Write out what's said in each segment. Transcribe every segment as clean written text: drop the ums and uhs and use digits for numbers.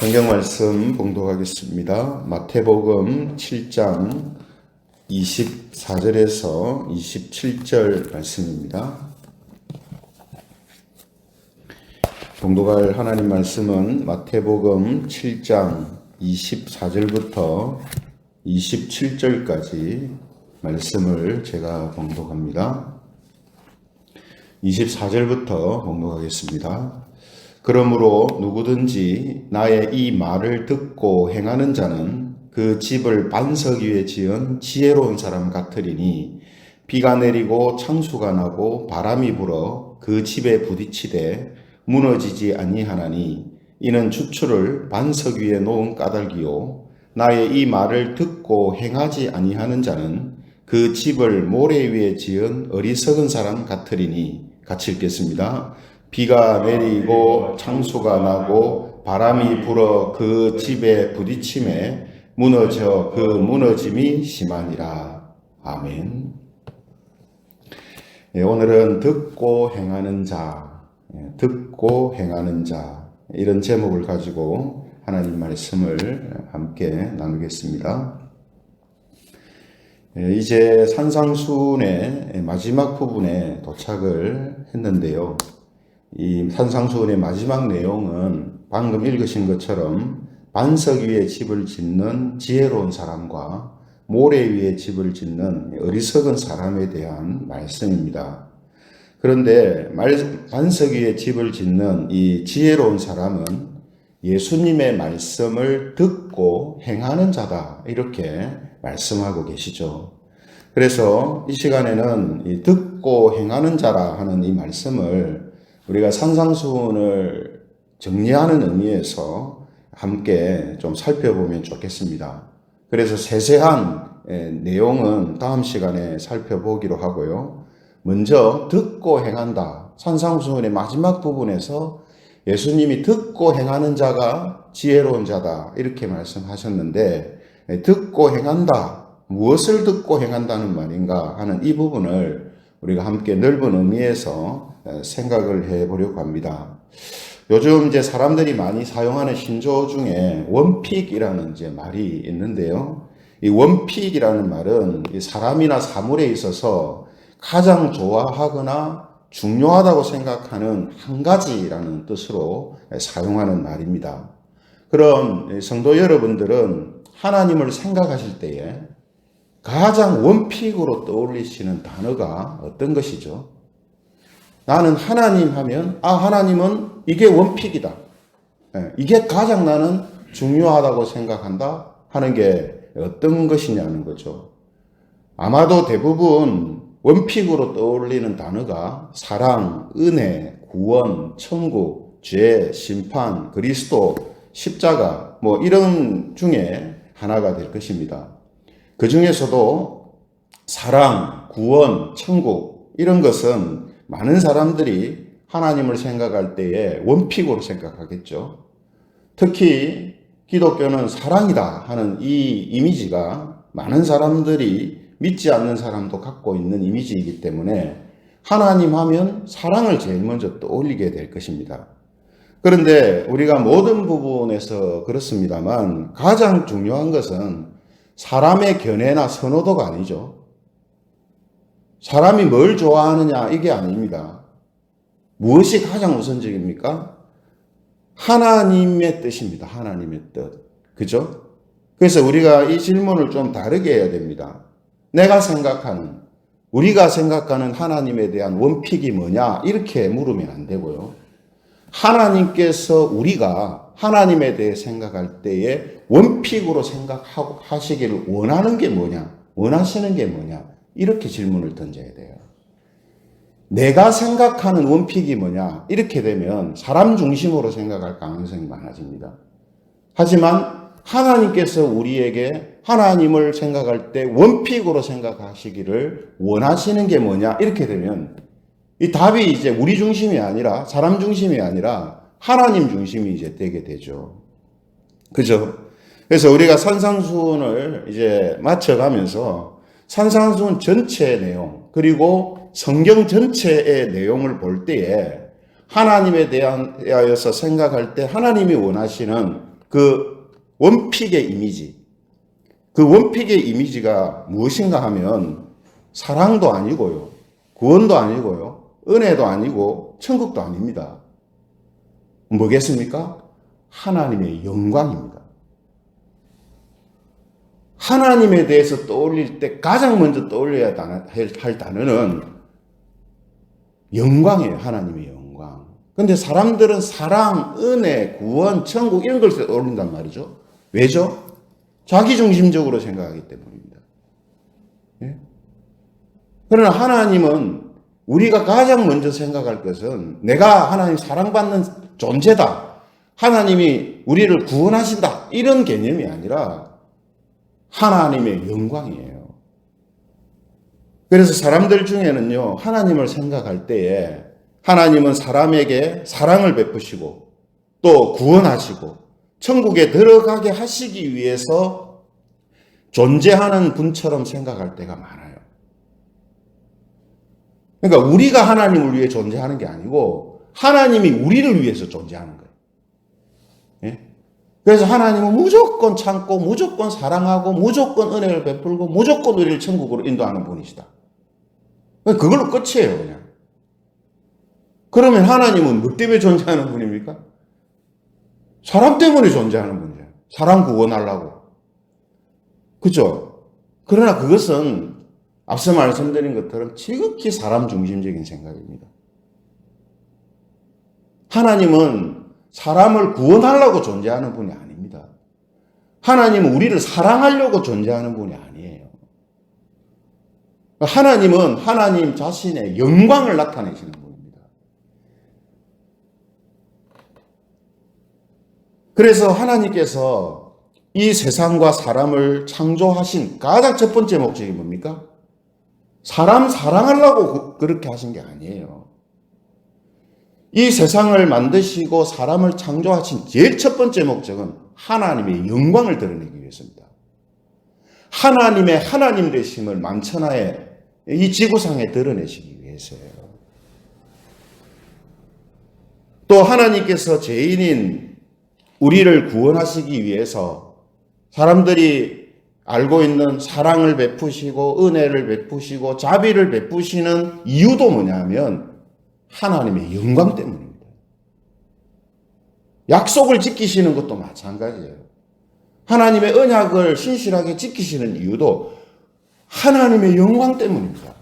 성경 말씀 봉독하겠습니다. 마태복음 7장 24절에서 27절 말씀입니다. 봉독할 하나님 말씀은 마태복음 7장 24절부터 27절까지 말씀을 제가 봉독합니다. 24절부터 봉독하겠습니다. 그러므로 누구든지 나의 이 말을 듣고 행하는 자는 그 집을 반석 위에 지은 지혜로운 사람 같으리니 비가 내리고 창수가 나고 바람이 불어 그 집에 부딪히되 무너지지 아니하나니 이는 주추를 반석 위에 놓은 까닭이요 나의 이 말을 듣고 행하지 아니하는 자는 그 집을 모래 위에 지은 어리석은 사람 같으리니 같이 읽겠습니다. 비가 내리고 창수가 나고 바람이 불어 그 집에 부딪힘에 무너져 그 무너짐이 심하니라. 아멘. 오늘은 듣고 행하는 자, 듣고 행하는 자 이런 제목을 가지고 하나님 말씀을 함께 나누겠습니다. 이제 산상수훈의 마지막 부분에 도착을 했는데요. 이 산상수훈의 마지막 내용은 방금 읽으신 것처럼 반석 위에 집을 짓는 지혜로운 사람과 모래 위에 집을 짓는 어리석은 사람에 대한 말씀입니다. 그런데 반석 위에 집을 짓는 이 지혜로운 사람은 예수님의 말씀을 듣고 행하는 자다 이렇게 말씀하고 계시죠. 그래서 이 시간에는 이 듣고 행하는 자라 하는 이 말씀을 우리가 산상수훈을 정리하는 의미에서 함께 좀 살펴보면 좋겠습니다. 그래서 세세한 내용은 다음 시간에 살펴보기로 하고요. 먼저 듣고 행한다. 산상수훈의 마지막 부분에서 예수님이 듣고 행하는 자가 지혜로운 자다 이렇게 말씀하셨는데 듣고 행한다. 무엇을 듣고 행한다는 말인가 하는 이 부분을 우리가 함께 넓은 의미에서 생각을 해보려고 합니다. 요즘 이제 사람들이 많이 사용하는 신조어 중에 원픽이라는 이제 말이 있는데요. 이 원픽이라는 말은 이 사람이나 사물에 있어서 가장 좋아하거나 중요하다고 생각하는 한 가지라는 뜻으로 사용하는 말입니다. 그럼 성도 여러분들은 하나님을 생각하실 때에 가장 원픽으로 떠올리시는 단어가 어떤 것이죠? 나는 하나님 하면 하나님은 이게 원픽이다. 이게 가장 나는 중요하다고 생각한다 하는 게 어떤 것이냐는 거죠. 아마도 대부분 원픽으로 떠올리는 단어가 사랑, 은혜, 구원, 천국, 죄, 심판, 그리스도, 십자가 이런 중에 하나가 될 것입니다. 그 중에서도 사랑, 구원, 천국 이런 것은 많은 사람들이 하나님을 생각할 때에 원픽으로 생각하겠죠. 특히 기독교는 사랑이다 하는 이 이미지가 많은 사람들이 믿지 않는 사람도 갖고 있는 이미지이기 때문에 하나님 하면 사랑을 제일 먼저 떠올리게 될 것입니다. 그런데 우리가 모든 부분에서 그렇습니다만 가장 중요한 것은 사람의 견해나 선호도가 아니죠. 사람이 뭘 좋아하느냐 이게 아닙니다. 무엇이 가장 우선적입니까? 하나님의 뜻입니다. 하나님의 뜻. 그죠? 그래서 우리가 이 질문을 좀 다르게 해야 됩니다. 우리가 생각하는 하나님에 대한 원픽이 뭐냐 이렇게 물으면 안 되고요. 하나님께서 우리가 하나님에 대해 생각할 때에 원픽으로 생각하시기를 원하는 게 뭐냐, 원하시는 게 뭐냐 이렇게 질문을 던져야 돼요. 내가 생각하는 원픽이 뭐냐 이렇게 되면 사람 중심으로 생각할 가능성이 많아집니다. 하지만 하나님께서 우리에게 하나님을 생각할 때 원픽으로 생각하시기를 원하시는 게 뭐냐 이렇게 되면 이 답이 이제 우리 중심이 아니라 사람 중심이 아니라 하나님 중심이 이제 되게 되죠. 그죠? 그래서 우리가 산상수훈을 이제 맞춰가면서 산상수훈 전체의 내용 그리고 성경 전체의 내용을 볼 때에 하나님에 대하여서 생각할 때 하나님이 원하시는 그 원픽의 이미지, 그 원픽의 이미지가 무엇인가 하면 사랑도 아니고요, 구원도 아니고요, 은혜도 아니고 천국도 아닙니다. 뭐겠습니까? 하나님의 영광입니다. 하나님에 대해서 떠올릴 때 가장 먼저 떠올려야 할 단어는 영광이에요. 하나님의 영광. 근데 사람들은 사랑, 은혜, 구원, 천국 이런 걸 떠올린단 말이죠. 왜죠? 자기중심적으로 생각하기 때문입니다. 예? 그러나 하나님은 우리가 가장 먼저 생각할 것은 내가 하나님 사랑받는 존재다. 하나님이 우리를 구원하신다. 이런 개념이 아니라 하나님의 영광이에요. 그래서 사람들 중에는요, 하나님을 생각할 때에 하나님은 사람에게 사랑을 베푸시고 또 구원하시고 천국에 들어가게 하시기 위해서 존재하는 분처럼 생각할 때가 많아요. 그러니까 우리가 하나님을 위해 존재하는 게 아니고 하나님이 우리를 위해서 존재하는 거예요. 예? 그래서 하나님은 무조건 참고 무조건 사랑하고 무조건 은혜를 베풀고 무조건 우리를 천국으로 인도하는 분이시다. 그걸로 끝이에요, 그냥. 그러면 하나님은 뭐 때문에 존재하는 분입니까? 사람 때문에 존재하는 분이에요. 사람 구원하려고. 그죠? 그러나 그것은 앞서 말씀드린 것처럼 지극히 사람 중심적인 생각입니다. 하나님은 사람을 구원하려고 존재하는 분이 아닙니다. 하나님은 우리를 사랑하려고 존재하는 분이 아니에요. 하나님은 하나님 자신의 영광을 나타내시는 분입니다. 그래서 하나님께서 이 세상과 사람을 창조하신 가장 첫 번째 목적이 뭡니까? 사람 사랑하려고 그렇게 하신 게 아니에요. 이 세상을 만드시고 사람을 창조하신 제일 첫 번째 목적은 하나님의 영광을 드러내기 위해서입니다. 하나님의 하나님 되심을 만천하에 이 지구상에 드러내시기 위해서예요. 또 하나님께서 죄인인 우리를 구원하시기 위해서 사람들이 알고 있는 사랑을 베푸시고 은혜를 베푸시고 자비를 베푸시는 이유도 뭐냐면 하나님의 영광 때문입니다. 약속을 지키시는 것도 마찬가지예요. 하나님의 언약을 신실하게 지키시는 이유도 하나님의 영광 때문입니다.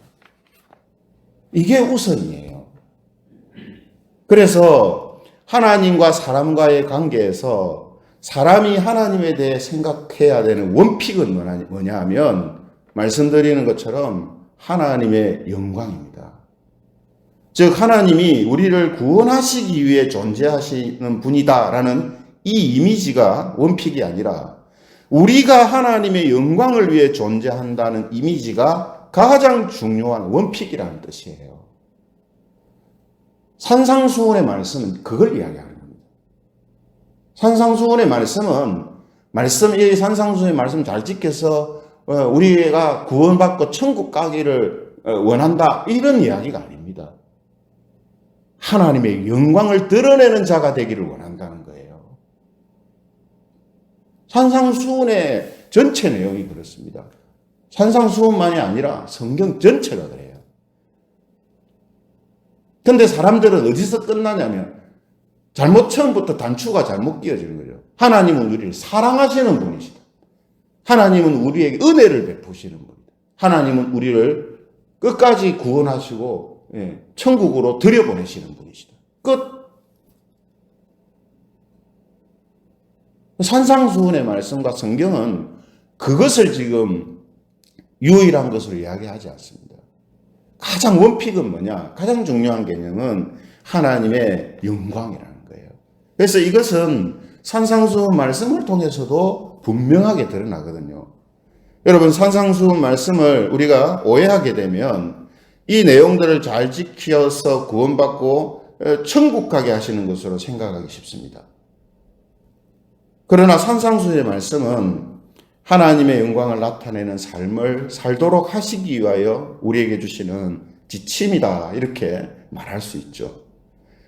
이게 우선이에요. 그래서 하나님과 사람과의 관계에서 사람이 하나님에 대해 생각해야 되는 원픽은 뭐냐 하면 말씀드리는 것처럼 하나님의 영광입니다. 즉 하나님이 우리를 구원하시기 위해 존재하시는 분이다라는 이 이미지가 원픽이 아니라 우리가 하나님의 영광을 위해 존재한다는 이미지가 가장 중요한 원픽이라는 뜻이에요. 산상수훈의 말씀은 그걸 이야기하는 겁니다. 산상수훈의 말씀은 이 산상수훈의 말씀 잘 지켜서 우리가 구원받고 천국 가기를 원한다 이런 이야기가 아닙니다. 하나님의 영광을 드러내는 자가 되기를 원한다는 거예요. 산상수훈의 전체 내용이 그렇습니다. 산상수훈만이 아니라 성경 전체가 그래요. 근데 사람들은 어디서 끝나냐면 처음부터 단추가 잘못 끼어지는 거죠. 하나님은 우리를 사랑하시는 분이시다. 하나님은 우리에게 은혜를 베푸시는 분이다. 하나님은 우리를 끝까지 구원하시고 천국으로 들여보내시는 분이시다. 끝. 산상수훈의 말씀과 성경은 그것을 지금 유일한 것으로 이야기하지 않습니다. 가장 원픽은 뭐냐? 가장 중요한 개념은 하나님의 영광이라는 거예요. 그래서 이것은 산상수훈 말씀을 통해서도 분명하게 드러나거든요. 여러분 산상수훈 말씀을 우리가 오해하게 되면 이 내용들을 잘 지켜서 구원받고 천국 가게 하시는 것으로 생각하기 쉽습니다. 그러나 산상수훈의 말씀은 하나님의 영광을 나타내는 삶을 살도록 하시기 위하여 우리에게 주시는 지침이다 이렇게 말할 수 있죠.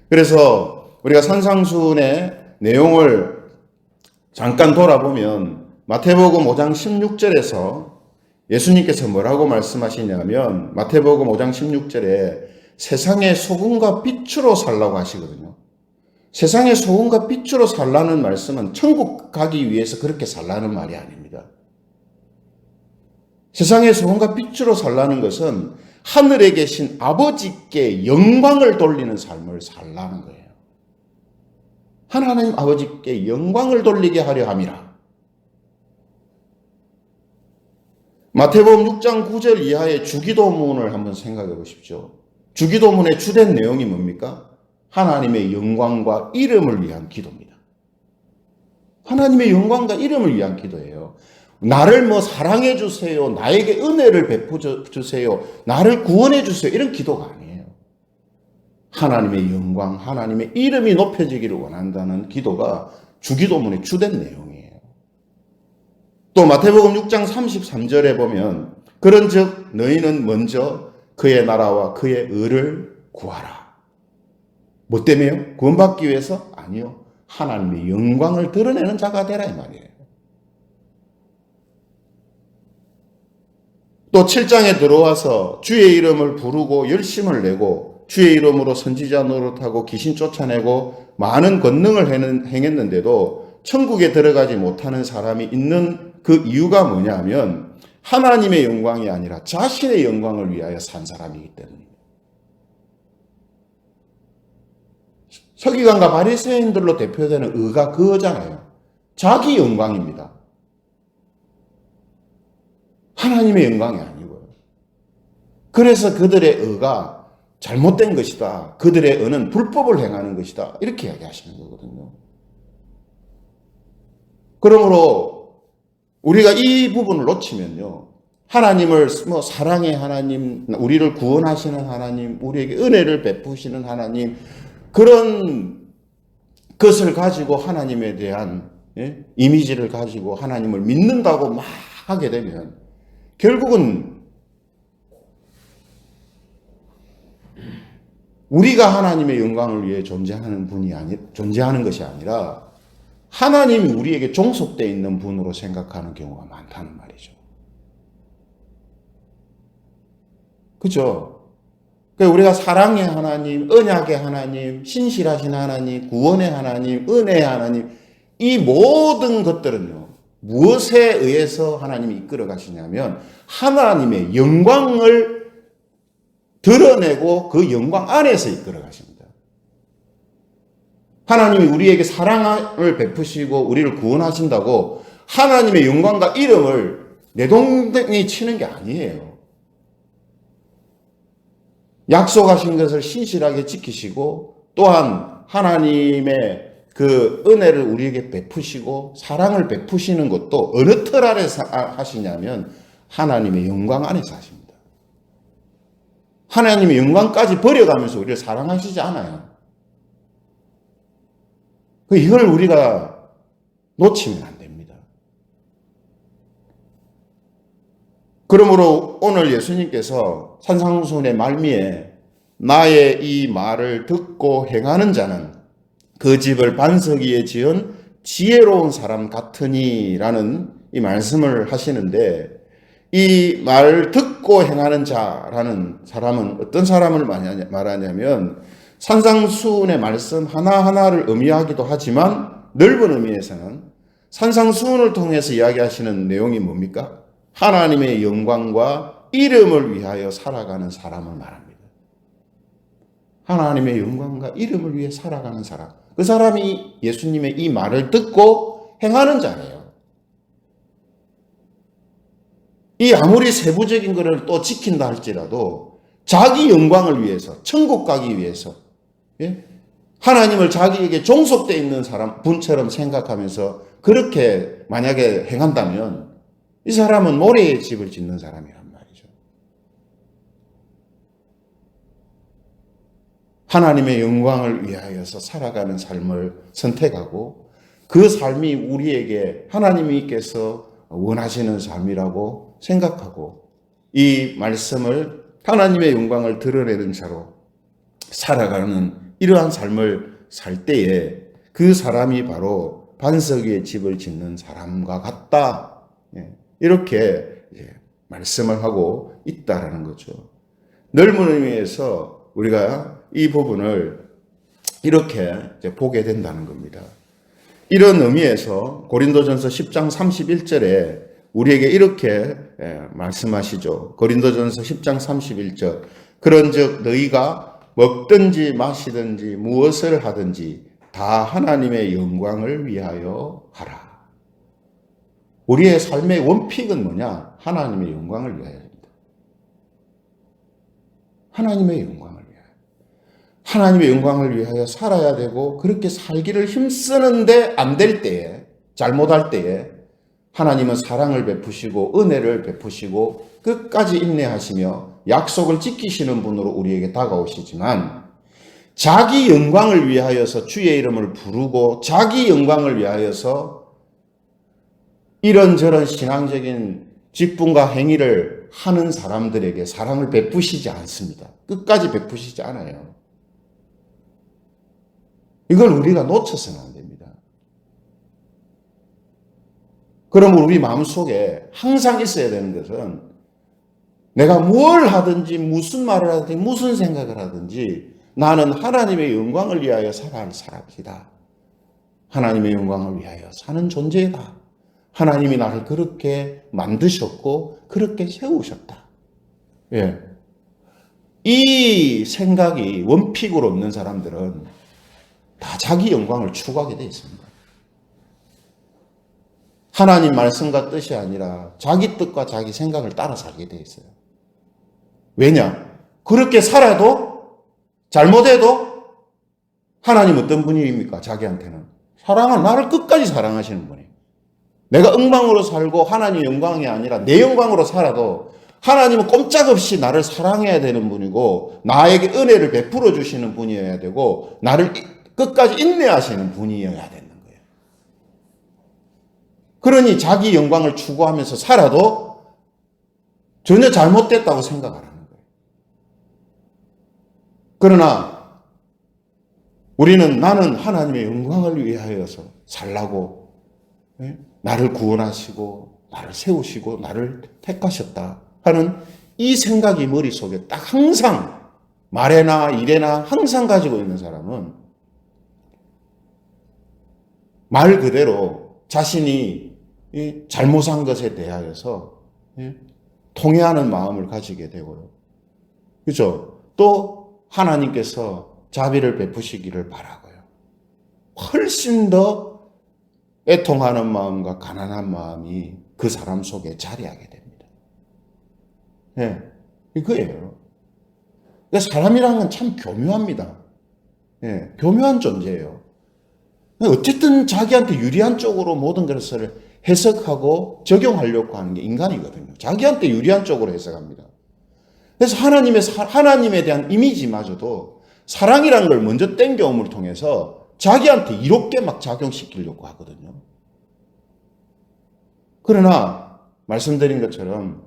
그래서 우리가 산상수훈의 내용을 잠깐 돌아보면 마태복음 5장 16절에서 예수님께서 뭐라고 말씀하시냐면 마태복음 5장 16절에 세상의 소금과 빛으로 살라고 하시거든요. 세상의 소금과 빛으로 살라는 말씀은 천국 가기 위해서 그렇게 살라는 말이 아닙니다. 세상의 소금과 빛으로 살라는 것은 하늘에 계신 아버지께 영광을 돌리는 삶을 살라는 거예요. 하나님 아버지께 영광을 돌리게 하려 함이라. 마태복음 6장 9절 이하의 주기도문을 한번 생각해 보십시오. 주기도문의 주된 내용이 뭡니까? 하나님의 영광과 이름을 위한 기도입니다. 하나님의 영광과 이름을 위한 기도예요. 나를 사랑해 주세요. 나에게 은혜를 베풀어 주세요. 나를 구원해 주세요. 이런 기도가 아니에요. 하나님의 영광, 하나님의 이름이 높여지기를 원한다는 기도가 주기도문의 주된 내용이에요. 또 마태복음 6장 33절에 보면 그런즉 너희는 먼저 그의 나라와 그의 의를 구하라. 뭐 때문에요? 구원받기 위해서? 아니요. 하나님의 영광을 드러내는 자가 되라 이 말이에요. 또 7장에 들어와서 주의 이름을 부르고 열심을 내고 주의 이름으로 선지자 노릇하고 귀신 쫓아내고 많은 권능을 행했는데도 천국에 들어가지 못하는 사람이 있는 그 이유가 뭐냐면 하나님의 영광이 아니라 자신의 영광을 위하여 산 사람이기 때문입니다. 서기관과 바리새인들로 대표되는 의가 그거잖아요. 자기 영광입니다. 하나님의 영광이 아니고요. 그래서 그들의 의가 잘못된 것이다. 그들의 의는 불법을 행하는 것이다. 이렇게 이야기하시는 거거든요. 그러므로 우리가 이 부분을 놓치면요. 하나님을 사랑의 하나님, 우리를 구원하시는 하나님, 우리에게 은혜를 베푸시는 하나님, 그런 것을 가지고 하나님에 대한 이미지를 가지고 하나님을 믿는다고 막 하게 되면 결국은 우리가 하나님의 영광을 위해 존재하는 것이 아니라 하나님이 우리에게 종속되어 있는 분으로 생각하는 경우가 많다는 말이죠. 그렇죠? 우리가 사랑의 하나님, 언약의 하나님, 신실하신 하나님, 구원의 하나님, 은혜의 하나님, 이 모든 것들은요, 무엇에 의해서 하나님이 이끌어 가시냐면 하나님의 영광을 드러내고 그 영광 안에서 이끌어 가십니다. 하나님이 우리에게 사랑을 베푸시고 우리를 구원하신다고 하나님의 영광과 이름을 내동댕이 치는 게 아니에요. 약속하신 것을 신실하게 지키시고 또한 하나님의 그 은혜를 우리에게 베푸시고 사랑을 베푸시는 것도 어느 틀 아래서 하시냐면 하나님의 영광 안에서 하십니다. 하나님의 영광까지 버려가면서 우리를 사랑하시지 않아요. 이걸 우리가 놓치면 안 됩니다. 그러므로 오늘 예수님께서 산상수훈의 말미에 나의 이 말을 듣고 행하는 자는 그 집을 반석 위에 지은 지혜로운 사람 같으니라는 이 말씀을 하시는데 이 말 듣고 행하는 자라는 사람은 어떤 사람을 말하냐면 산상수훈의 말씀 하나하나를 의미하기도 하지만 넓은 의미에서는 산상수훈을 통해서 이야기하시는 내용이 뭡니까? 하나님의 영광과 이름을 위하여 살아가는 사람을 말합니다. 하나님의 영광과 이름을 위해 살아가는 사람. 그 사람이 예수님의 이 말을 듣고 행하는 자예요. 이 아무리 세부적인 것을 또 지킨다 할지라도 자기 영광을 위해서, 천국 가기 위해서, 하나님을 자기에게 종속되어 있는 사람, 분처럼 생각하면서 그렇게 만약에 행한다면 이 사람은 모래의 집을 짓는 사람이란 말이죠. 하나님의 영광을 위하여서 살아가는 삶을 선택하고 그 삶이 우리에게 하나님께서 원하시는 삶이라고 생각하고 이 말씀을 하나님의 영광을 드러내는 자로 살아가는 이러한 삶을 살 때에 그 사람이 바로 반석 위에 집을 짓는 사람과 같다. 이렇게 말씀을 하고 있다라는 거죠. 넓은 의미에서 우리가 이 부분을 이렇게 보게 된다는 겁니다. 이런 의미에서 고린도전서 10장 31절에 우리에게 이렇게 말씀하시죠. 고린도전서 10장 31절. 그런즉 너희가 먹든지 마시든지 무엇을 하든지 다 하나님의 영광을 위하여 하라. 우리의 삶의 원픽은 뭐냐? 하나님의 영광을 위하여입니다. 하나님의 영광을 위하여. 하나님의 영광을 위하여 살아야 되고 그렇게 살기를 힘쓰는데 안 될 때에, 잘못할 때에 하나님은 사랑을 베푸시고 은혜를 베푸시고 끝까지 인내하시며 약속을 지키시는 분으로 우리에게 다가오시지만 자기 영광을 위하여서 주의 이름을 부르고 자기 영광을 위하여서 이런저런 신앙적인 직분과 행위를 하는 사람들에게 사랑을 베푸시지 않습니다. 끝까지 베푸시지 않아요. 이걸 우리가 놓쳐서는 안 됩니다. 그러면 우리 마음속에 항상 있어야 되는 것은 내가 뭘 하든지 무슨 말을 하든지 무슨 생각을 하든지 나는 하나님의 영광을 위하여 살아야 할 사람이다. 하나님의 영광을 위하여 사는 존재다. 하나님이 나를 그렇게 만드셨고 그렇게 세우셨다. 예. 이 생각이 원픽으로 없는 사람들은 다 자기 영광을 추구하게 되어 있습니다. 하나님 말씀과 뜻이 아니라 자기 뜻과 자기 생각을 따라 살게 되어 있어요. 왜냐? 그렇게 살아도 잘못해도 하나님 어떤 분입니까? 자기한테는 나를 끝까지 사랑하시는 분이에요. 내가 엉망으로 살고 하나님 영광이 아니라 내 영광으로 살아도 하나님은 꼼짝없이 나를 사랑해야 되는 분이고 나에게 은혜를 베풀어 주시는 분이어야 되고 나를 끝까지 인내하시는 분이어야 되는 거예요. 그러니 자기 영광을 추구하면서 살아도 전혀 잘못됐다고 생각을 하는 거예요. 그러나 우리는 나는 하나님의 영광을 위하여서 살라고 나를 구원하시고 나를 세우시고 나를 택하셨다 하는 이 생각이 머릿속에 딱 항상 말에나 일에나 항상 가지고 있는 사람은 말 그대로 자신이 잘못한 것에 대하여서 통회하는 마음을 가지게 되고요. 그렇죠? 또 하나님께서 자비를 베푸시기를 바라고요. 훨씬 더 애통하는 마음과 가난한 마음이 그 사람 속에 자리하게 됩니다. 예, 이거예요. 사람이라는 건 참 교묘합니다. 예, 교묘한 존재예요. 어쨌든 자기한테 유리한 쪽으로 모든 것을 해석하고 적용하려고 하는 게 인간이거든요. 자기한테 유리한 쪽으로 해석합니다. 그래서 하나님에 대한 이미지마저도 사랑이라는 걸 먼저 땡겨옴을 통해서 자기한테 이롭게 막 작용시키려고 하거든요. 그러나 말씀드린 것처럼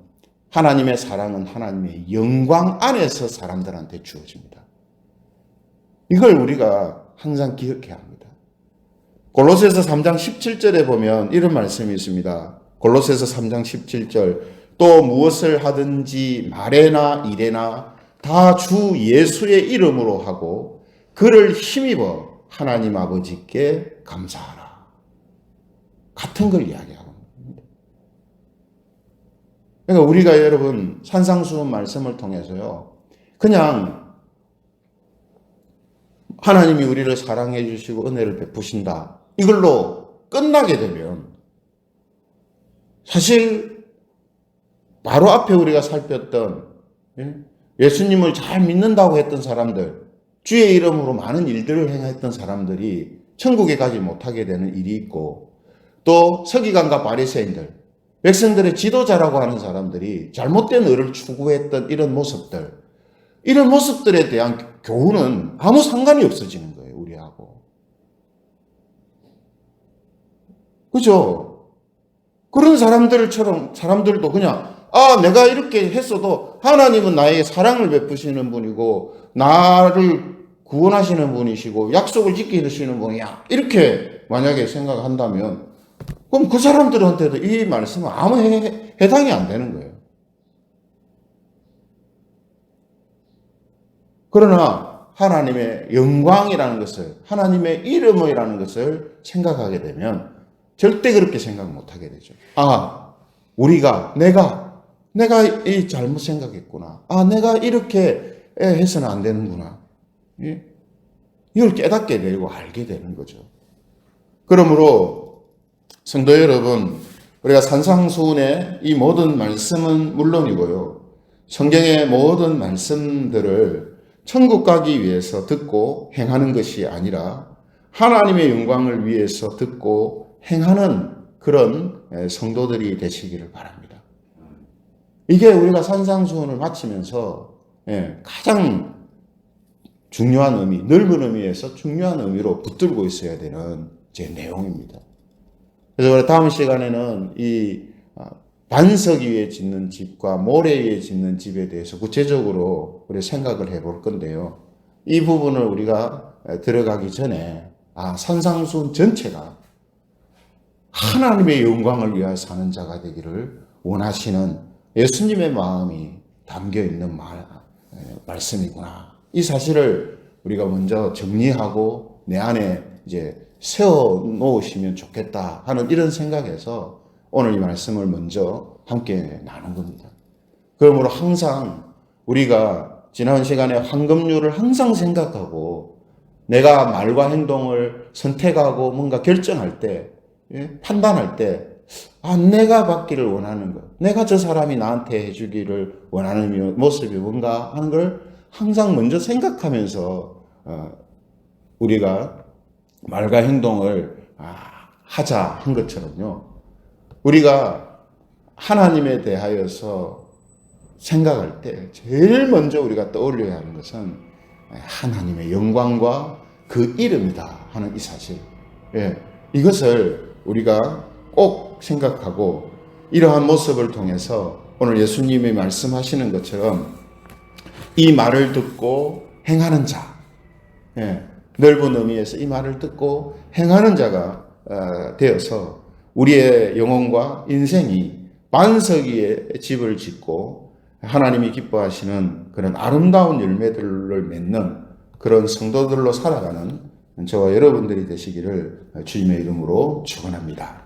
하나님의 사랑은 하나님의 영광 안에서 사람들한테 주어집니다. 이걸 우리가 항상 기억해야 합니다. 골로새서 3장 17절에 보면 이런 말씀이 있습니다. 골로새서 3장 17절 또 무엇을 하든지 말에나 일에나 다 주 예수의 이름으로 하고 그를 힘입어 하나님 아버지께 감사하라. 같은 걸 이야기하고 있습니다. 그러니까 우리가 여러분 산상수훈 말씀을 통해서요. 그냥 하나님이 우리를 사랑해 주시고 은혜를 베푸신다. 이걸로 끝나게 되면 사실 바로 앞에 우리가 살폈던 예수님을 잘 믿는다고 했던 사람들, 주의 이름으로 많은 일들을 행했던 사람들이 천국에 가지 못하게 되는 일이 있고 또 서기관과 바리새인들, 백성들의 지도자라고 하는 사람들이 잘못된 의를 추구했던 이런 모습들에 대한 교훈은 아무 상관이 없어지는 거예요, 우리하고. 그죠? 그런 사람들도 그냥, 내가 이렇게 했어도 하나님은 나에게 사랑을 베푸시는 분이고, 나를 구원하시는 분이시고, 약속을 지키시는 분이야. 이렇게 만약에 생각한다면 그럼 그 사람들한테도 이 말씀은 아무 해당이 안 되는 거예요. 그러나 하나님의 영광이라는 것을, 하나님의 이름이라는 것을 생각하게 되면 절대 그렇게 생각 못 하게 되죠. 아, 내가 이 잘못 생각했구나. 아, 내가 이렇게 해서는 안 되는구나. 이걸 깨닫게 되고 알게 되는 거죠. 그러므로 성도 여러분, 우리가 산상수훈의 이 모든 말씀은 물론이고요. 성경의 모든 말씀들을 천국 가기 위해서 듣고 행하는 것이 아니라 하나님의 영광을 위해서 듣고 행하는 그런 성도들이 되시기를 바랍니다. 이게 우리가 산상수훈을 마치면서 가장 중요한 의미, 넓은 의미에서 중요한 의미로 붙들고 있어야 되는 제 내용입니다. 그래서 우리 다음 시간에는 이 반석 위에 짓는 집과 모래 위에 짓는 집에 대해서 구체적으로 우리 생각을 해볼 건데요. 이 부분을 우리가 들어가기 전에 산상수훈 전체가 하나님의 영광을 위하여 사는 자가 되기를 원하시는 예수님의 마음이 담겨있는 말씀이구나. 이 사실을 우리가 먼저 정리하고 내 안에 이제 세워 놓으시면 좋겠다 하는 이런 생각에서 오늘 이 말씀을 먼저 함께 나눈 겁니다. 그러므로 항상 우리가 지난 시간에 황금률을 항상 생각하고 내가 말과 행동을 선택하고 뭔가 결정할 때, 판단할 때, 내가 받기를 원하는 것, 내가 저 사람이 나한테 해주기를 원하는 모습이 뭔가 하는 걸 항상 먼저 생각하면서 우리가 말과 행동을 하자 한 것처럼요. 우리가 하나님에 대하여서 생각할 때 제일 먼저 우리가 떠올려야 하는 것은 하나님의 영광과 그 이름이다 하는 이 사실. 이것을 우리가 꼭 생각하고 이러한 모습을 통해서 오늘 예수님이 말씀하시는 것처럼 이 말을 듣고 행하는 자, 넓은 의미에서 이 말을 듣고 행하는 자가 되어서 우리의 영혼과 인생이 반석 위에 집을 짓고 하나님이 기뻐하시는 그런 아름다운 열매들을 맺는 그런 성도들로 살아가는 저와 여러분들이 되시기를 주님의 이름으로 축원합니다.